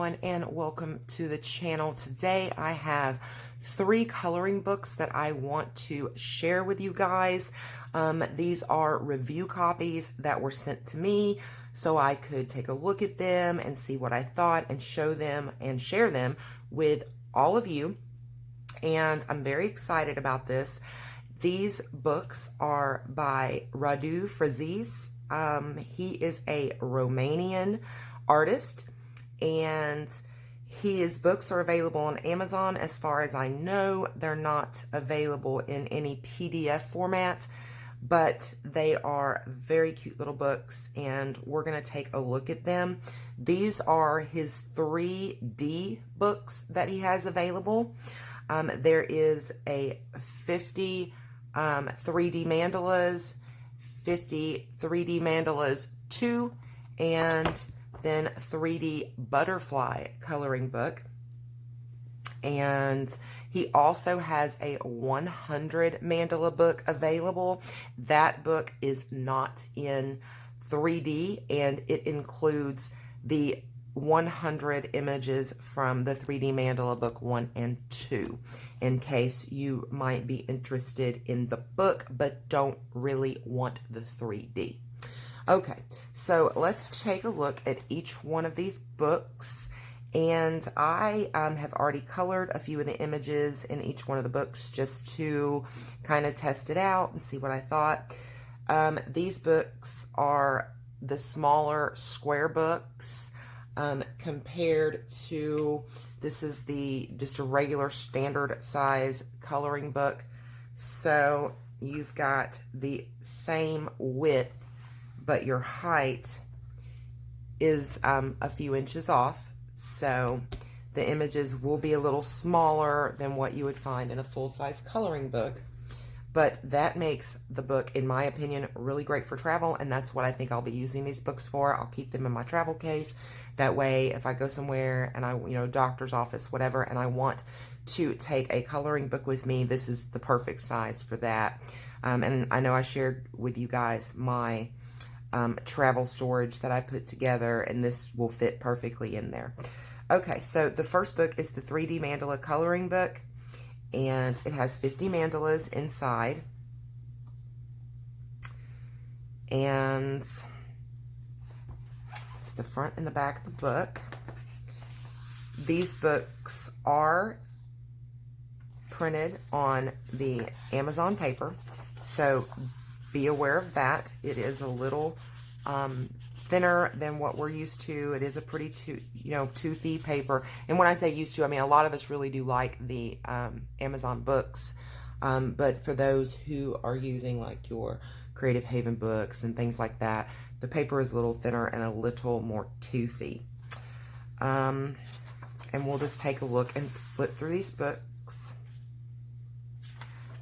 everyone, and welcome to the channel. Today I have 3 coloring books that I want to share with you guys. These are review copies that were sent to me so I could take a look at them and see what I thought and show them and share them with all of you. And I'm very excited about this. These books are by Radu Frasie. He is a Romanian artist, and his books are available on Amazon. As far as I know, they're not available in any PDF format, but they are very cute little books, and we're going to take a look at them. These are his 3D books that he has available. There is a 50 3D mandalas, 50 3D mandalas 2, and then 3D butterfly coloring book. And he also has a 100 mandala book available. That book is not in 3D, and it includes the 100 images from the 3D mandala book 1 and 2, in case you might be interested in the book but don't really want the 3D. Okay, so let's take a look at each one of these books. And I have already colored a few of the images in each one of the books just to kind of test it out and see what I thought. These books are the smaller square books compared to, this is just a regular standard size coloring book. So you've got the same width, but your height is a few inches off. So the images will be a little smaller than what you would find in a full-size coloring book. But that makes the book, in my opinion, really great for travel, and that's what I think I'll be using these books for. I'll keep them in my travel case. That way, if I go somewhere and doctor's office, whatever, and I want to take a coloring book with me, this is the perfect size for that. And I know I shared with you guys my travel storage that I put together, and this will fit perfectly in there. Okay, so the first book is the 3D mandala coloring book, and it has 50 mandalas inside, and it's the front and the back of the book. These books are printed on the Amazon paper, so be aware of that. It is a little thinner than what we're used to. It is a pretty toothy paper. And when I say used to, I mean a lot of us really do like the Amazon books. But for those who are using like your Creative Haven books and things like that, the paper is a little thinner and a little more toothy. And we'll just take a look and flip through these books.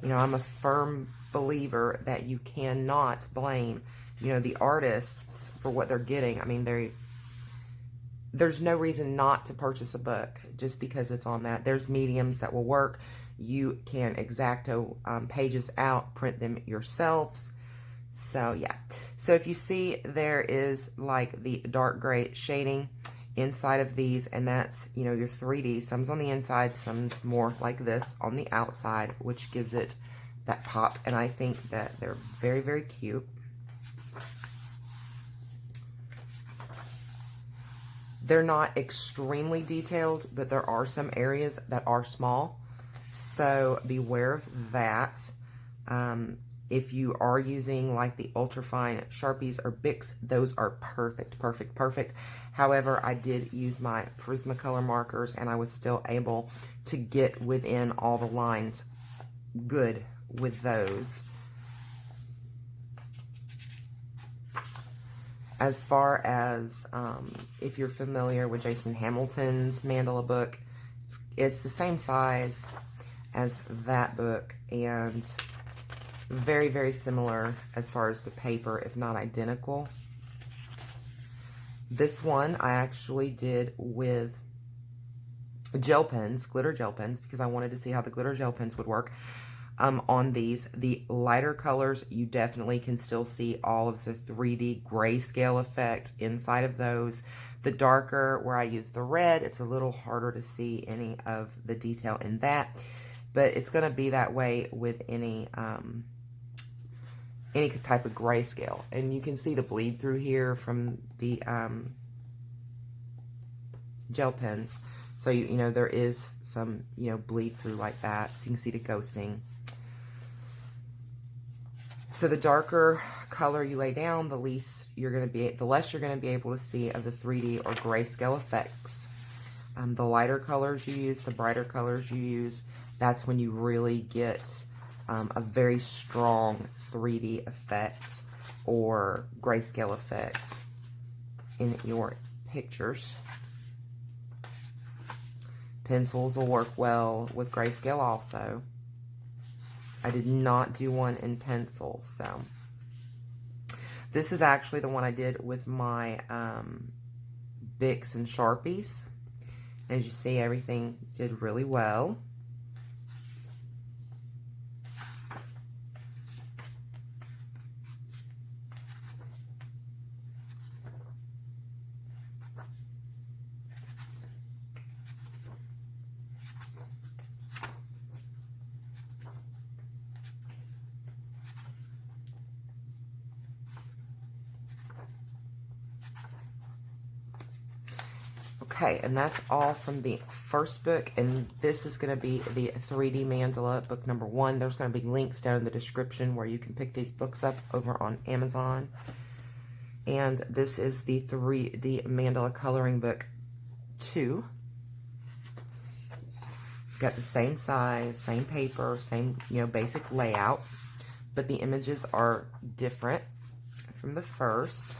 I'm a firm believer that you cannot blame the artists for what they're getting. I mean, there's no reason not to purchase a book just because it's on that. There's mediums that will work. You can X-Acto pages out, print them yourselves. So yeah, so if you see, there is like the dark gray shading inside of these, and that's your 3D. Some's on the inside, some's more like this on the outside, which gives it that pop, and I think that they're very, very cute. They're not extremely detailed, but there are some areas that are small, so beware of that. If you are using like the ultrafine Sharpies or Bics, those are perfect, perfect, perfect. However, I did use my Prismacolor markers, and I was still able to get within all the lines good with those. As far as if you're familiar with Jason Hamilton's Mandala book, it's the same size as that book, and very, very similar as far as the paper, if not identical. This one I actually did with gel pens, glitter gel pens, because I wanted to see how the glitter gel pens would work. On these, the lighter colors, you definitely can still see all of the 3D grayscale effect inside of those. The darker, where I use the red, it's a little harder to see any of the detail in that, but it's going to be that way with any type of grayscale. And you can see the bleed through here from the gel pens. So, you know, there is some, you know, bleed through like that. So you can see the ghosting. So the darker color you lay down, the less you're going to be able to see of the 3D or grayscale effects. The lighter colors you use, the brighter colors you use, that's when you really get a very strong 3D effect or grayscale effect in your pictures. Pencils will work well with grayscale also. I did not do one in pencil, so. This is actually the one I did with my Bics and Sharpies. As you see, everything did really well. Okay, and that's all from the first book, and this is going to be the 3D Mandala, book number 1. There's going to be links down in the description where you can pick these books up over on Amazon. And this is the 3D Mandala coloring book 2. Got the same size, same paper, same, you know, basic layout, but the images are different from the first.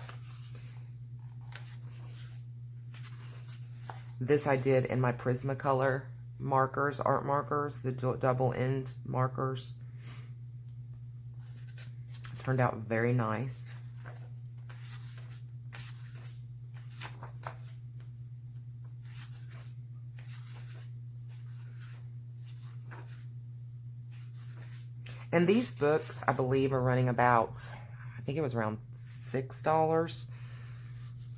This I did in my Prismacolor markers, art markers, the double end markers. Turned out very nice. And these books, I believe, are running about, I think it was around $6.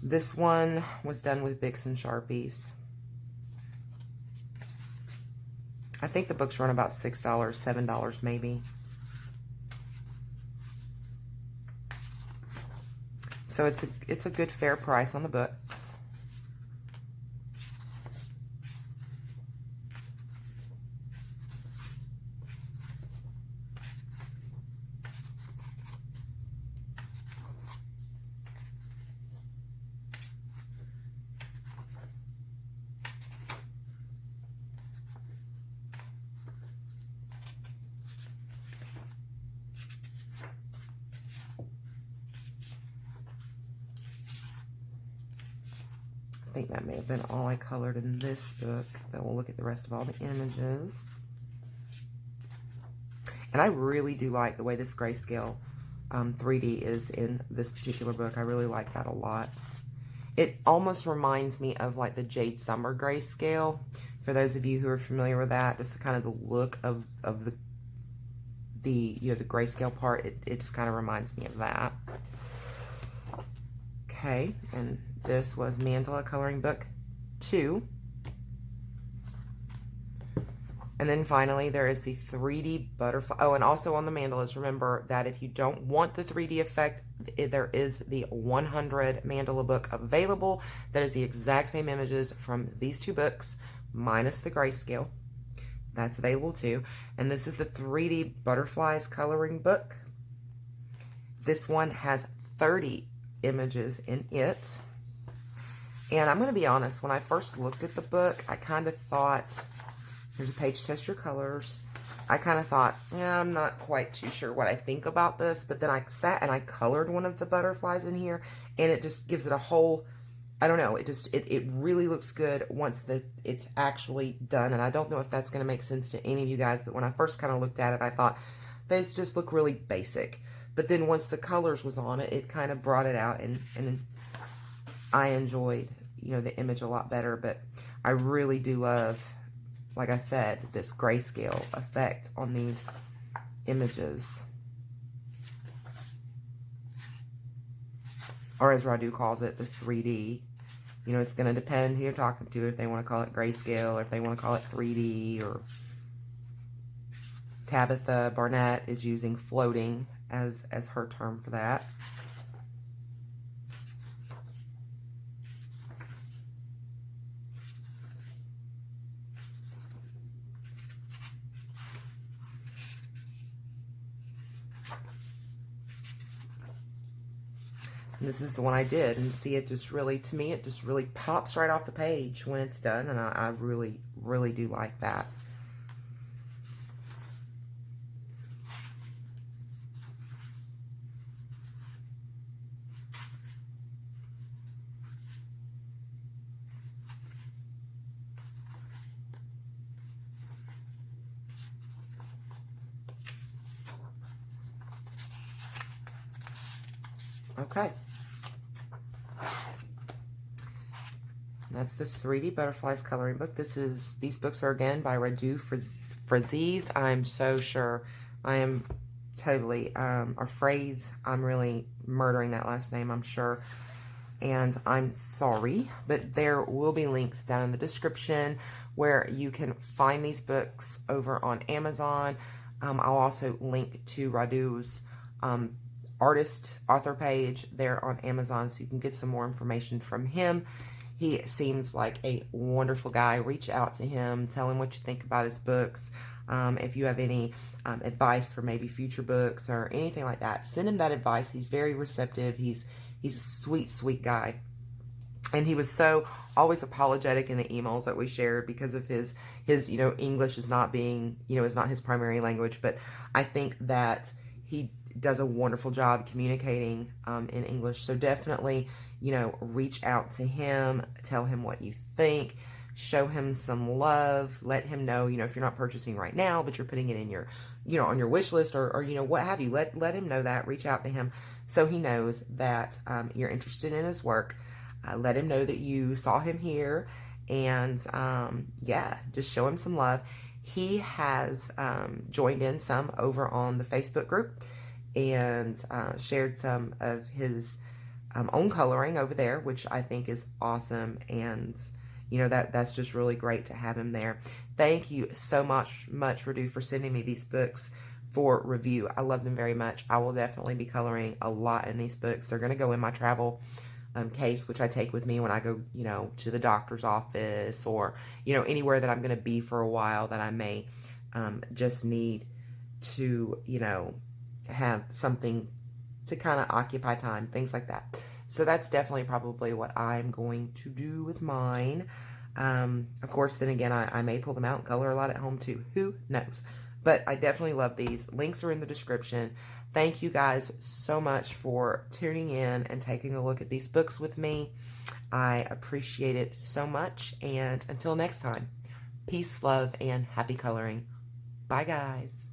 This one was done with Bics and Sharpies. I think the books run about $6, $7 maybe. So it's a good fair price on the books. I think that may have been all I colored in this book, but we'll look at the rest of all the images. And I really do like the way this grayscale 3D is in this particular book. I really like that a lot. It almost reminds me of like the Jade Summer grayscale. For those of you who are familiar with that, just the kind of the look of the you know, the grayscale part, it just kind of reminds me of that. Okay, and this was Mandala Coloring Book 2. And then finally, there is the 3D butterfly. Oh, and also on the mandalas, remember that if you don't want the 3D effect, there is the 100 mandala book available. That is the exact same images from these two books, minus the grayscale. That's available too. And this is the 3D butterflies coloring book. This one has 30 images in it. And I'm going to be honest, when I first looked at the book, I kind of thought, here's a page, test your colors. I kind of thought, yeah, I'm not quite too sure what I think about this. But then I sat and I colored one of the butterflies in here, and it just gives it a whole, I don't know, it really looks good once it's actually done. And I don't know if that's going to make sense to any of you guys, but when I first kind of looked at it, I thought, these just look really basic. But then once the colors was on it, it kind of brought it out, and I enjoyed, you know, the image a lot better. But I really do love, like I said, this grayscale effect on these images. Or as Radu calls it, the 3D You know, it's going to depend who you're talking to, if they want to call it grayscale, or if they want to call it 3D, or Tabitha Barnett is using floating as her term for that. And this is the one I did, and see, it just really, to me, it just really pops right off the page when it's done, and I really, really do like that. Okay. That's the 3D Butterflies coloring book. These books are again by Radu Frasie. I'm so sure I am totally, or phrase, I'm really murdering that last name, I'm sure. And I'm sorry, but there will be links down in the description where you can find these books over on Amazon. I'll also link to Radu's author page there on Amazon, so you can get some more information from him. He seems like a wonderful guy. Reach out to him. Tell him what you think about his books. If you have any advice for maybe future books or anything like that, send him that advice. He's very receptive. He's a sweet, sweet guy. And he was so always apologetic in the emails that we shared because of his you know, English is not being, you know, is not his primary language. But I think that he does a wonderful job communicating in English. So definitely, you know, reach out to him, tell him what you think, show him some love, let him know, you know, if you're not purchasing right now, but you're putting it in your, you know, on your wish list, or you know, what have you, let him know that. Reach out to him so he knows that you're interested in his work. Let him know that you saw him here, and yeah, just show him some love. He has joined in some over on the Facebook group, and shared some of his own coloring over there, which I think is awesome. And you know, that's just really great to have him there. Thank you so much, Radu, for sending me these books for review. I love them very much. I will definitely be coloring a lot in these books. They're going to go in my travel case, which I take with me when I go, you know, to the doctor's office, or, you know, anywhere that I'm going to be for a while that I may just need to, you know, have something to kind of occupy time, things like that. So that's definitely probably what I'm going to do with mine. Of course, then again, I may pull them out and color a lot at home too. Who knows? But I definitely love these. Links are in the description. Thank you guys so much for tuning in and taking a look at these books with me. I appreciate it so much. And until next time, peace, love, and happy coloring. Bye, guys.